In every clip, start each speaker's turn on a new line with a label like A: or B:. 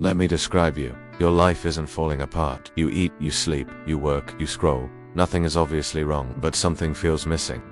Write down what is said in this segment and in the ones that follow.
A: Let me describe you. Your life isn't falling apart. You eat, you sleep, you work, you scroll. Nothing is obviously wrong, but something feels missing.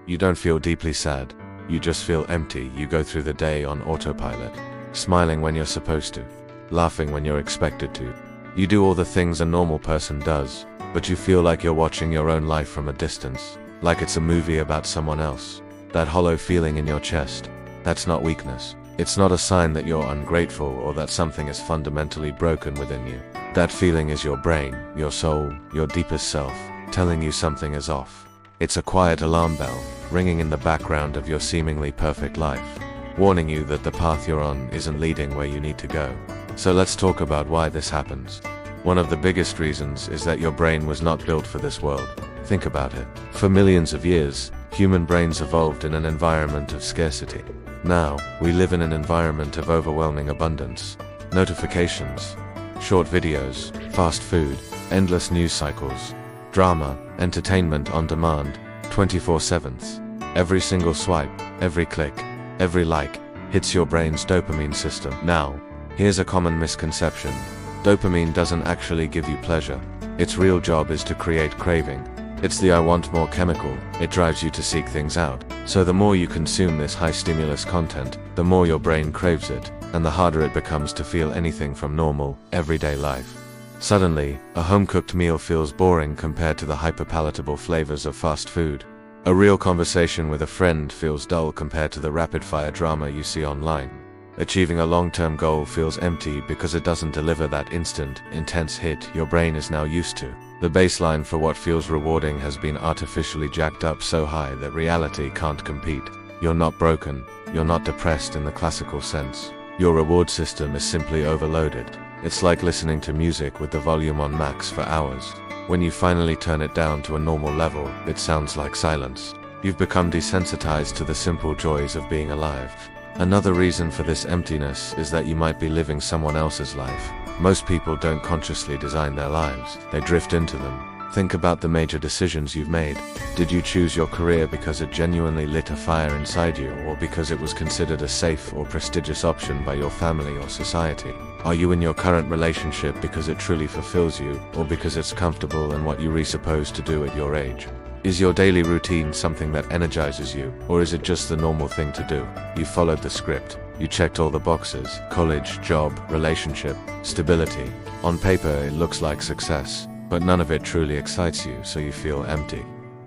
A: You don't feel deeply sad. You just feel empty. You go through the day on autopilot, smiling when you're supposed to, laughing when you're expected to. You do all the things a normal person does, but you feel like you're watching your own life from a distance, like it's a movie about someone else. That hollow feeling in your chest, that's not weakness. It's not a sign that you're ungrateful or that something is fundamentally broken within you. That feeling is your brain, your soul, your deepest self, telling you something is off. It's a quiet alarm bell, ringing in the background of your seemingly perfect life, warning you that the path you're on isn't leading where you need to go. So let's talk about why this happens. One of the biggest reasons is that your brain was not built for this world. Think about it. For millions of years, human brains evolved in an environment of scarcity. Now, we live in an environment of overwhelming abundance. Notifications, short videos, fast food, endless news cycles, drama, entertainment on demand, 24/7. Every single swipe, every click, every like, hits your brain's dopamine system. Now, here's a common misconception. Dopamine doesn't actually give you pleasure. Its real job is to create craving. It's the I want more chemical. It drives you to seek things out. So the more you consume this high stimulus content, the more your brain craves it, and the harder it becomes to feel anything from normal, everyday life. Suddenly, a home-cooked meal feels boring compared to the hyper-palatable flavors of fast food. A real conversation with a friend feels dull compared to the rapid-fire drama you see online. Achieving a long-term goal feels empty because it doesn't deliver that instant, intense hit your brain is now used to. The baseline for what feels rewarding has been artificially jacked up so high that reality can't compete. You're not broken. You're not depressed in the classical sense. Your reward system is simply overloaded. It's like listening to music with the volume on max for hours. When you finally turn it down to a normal level, it sounds like silence. You've become desensitized to the simple joys of being alive. Another reason for this emptiness is that you might be living someone else's life. Most people don't consciously design their lives, they drift into them. Think about the major decisions you've made. Did you choose your career because it genuinely lit a fire inside you, or because it was considered a safe or prestigious option by your family or society? Are you in your current relationship because it truly fulfills you, or because it's comfortable and what you were supposed to do at your age? Is your daily routine something that energizes you, or is it just the normal thing to do? You followed the script. You checked all the boxes: college, job, relationship, stability. On paper, it looks like success, but none of it truly excites you, so you feel empty.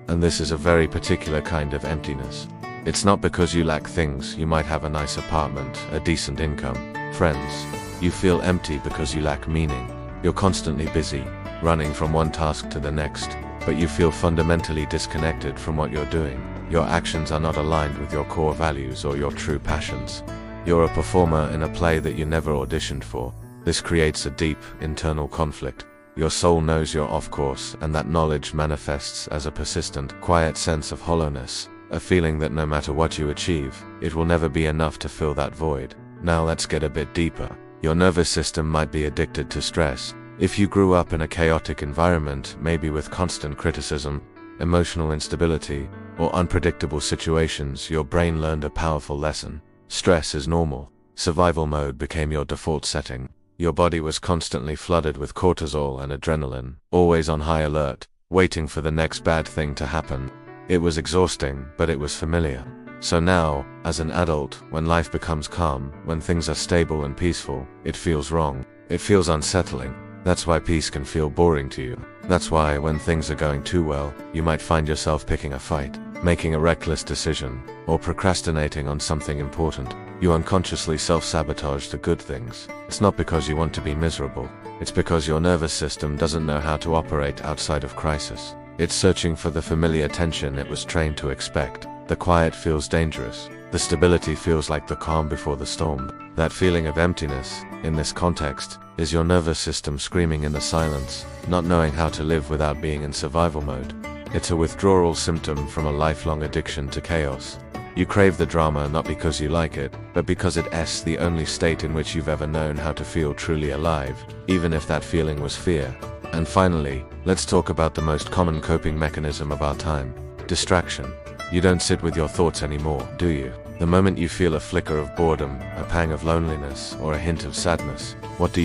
A: And this is a very particular kind of emptiness. It's not because you lack things. You might have a nice apartment, a decent income, friends. You feel empty because you lack meaning. You're constantly busy, running from one task to the next, but you feel fundamentally disconnected from what you're doing. Your actions are not aligned with your core values or your true passions. You're a performer in a play that you never auditioned for. This creates a deep, internal conflict. Your soul knows you're off course, and that knowledge manifests as a persistent, quiet sense of hollowness, a feeling that no matter what you achieve, it will never be enough to fill that void. Now let's get a bit deeper. Your nervous system might be addicted to stress. If you grew up in a chaotic environment, maybe with constant criticism, emotional instability, or unpredictable situations, your brain learned a powerful lesson. Stress is normal. Survival mode became your default setting. Your body was constantly flooded with cortisol and adrenaline, always on high alert, waiting for the next bad thing to happen. It was exhausting, but it was familiar. So now, as an adult, when life becomes calm, when things are stable and peaceful, it feels wrong. It feels unsettling. That's why peace can feel boring to you. That's why, when things are going too well, you might find yourself picking a fight, making a reckless decision, or procrastinating on something important. You unconsciously self-sabotage the good things. It's not because you want to be miserable. It's because your nervous system doesn't know how to operate outside of crisis. It's searching for the familiar tension it was trained to expect. The quiet feels dangerous. The stability feels like the calm before the storm. That feeling of emptiness, in this context, is your nervous system screaming in the silence, not knowing how to live without being in survival mode. It's a withdrawal symptom from a lifelong addiction to chaos. You crave the drama not because you like it, but because it's the only state in which you've ever known how to feel truly alive, even if that feeling was fear. And finally, let's talk about the most common coping mechanism of our time: distraction. You don't sit with your thoughts anymore, do you? The moment you feel a flicker of boredom, a pang of loneliness, or a hint of sadness, what do?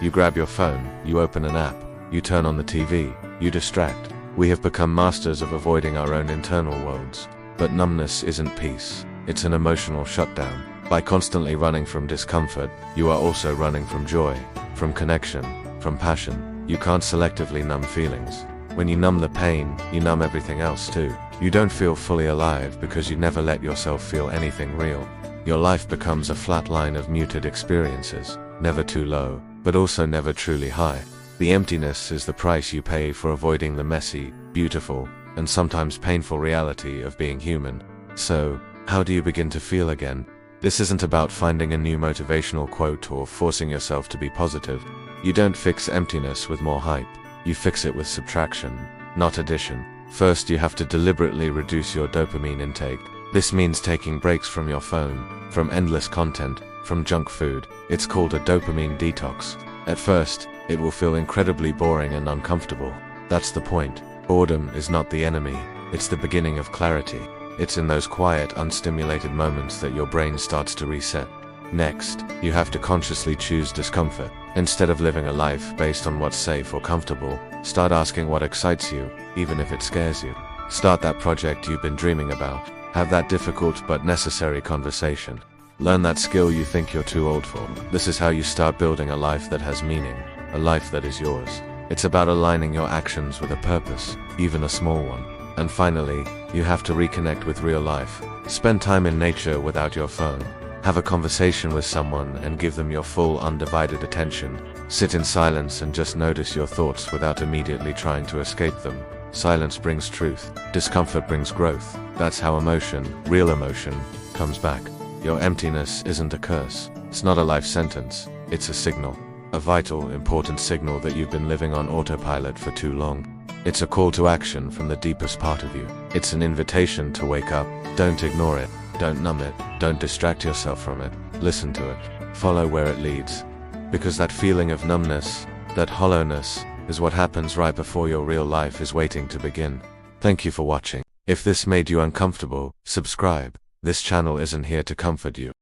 A: You grab your phone, you open an app, you turn on the TV, you distract. We have become masters of avoiding our own internal worlds. But numbness isn't peace, it's an emotional shutdown. By constantly running from discomfort, you are also running from joy, from connection, from passion. You can't selectively numb feelings. When you numb the pain, you numb everything else too. You don't feel fully alive because you never let yourself feel anything real. Your life becomes a flat line of muted experiences, never too low, but also never truly high. The emptiness is the price you pay for avoiding the messy, beautiful, and sometimes painful reality of being human. So, how do you begin to feel again? This isn't about finding a new motivational quote or forcing yourself to be positive. You don't fix emptiness with more hype. You fix it with subtraction, not addition. First, you have to deliberately reduce your dopamine intake. This means taking breaks from your phone, from endless content, from junk food. It's called a dopamine detox. At first, it will feel incredibly boring and uncomfortable. That's the point. Boredom is not the enemy, it's the beginning of clarity. It's in those quiet, unstimulated moments that your brain starts to reset. Next, you have to consciously choose discomfort. Instead of living a life based on what's safe or comfortable, start asking what excites you, even if it scares you. Start that project you've been dreaming about. Have that difficult but necessary conversation. Learn that skill you think you're too old for. This is how you start building a life that has meaning, a life that is yours. It's about aligning your actions with a purpose, even a small one. And finally, you have to reconnect with real life. Spend time in nature without your phone. Have a conversation with someone and give them your full, undivided attention. Sit in silence and just notice your thoughts without immediately trying to escape them. Silence brings truth. Discomfort brings growth. That's how emotion, real emotion, comes back. Your emptiness isn't a curse. It's not a life sentence. It's a signal. A vital, important signal that you've been living on autopilot for too long. It's a call to action from the deepest part of you. It's an invitation to wake up. Don't ignore it. Don't numb it. Don't distract yourself from it. Listen to it. Follow where it leads. Because that feeling of numbness, that hollowness, is what happens right before your real life is waiting to begin. Thank you for watching. If this made you uncomfortable, subscribe. This channel isn't here to comfort you.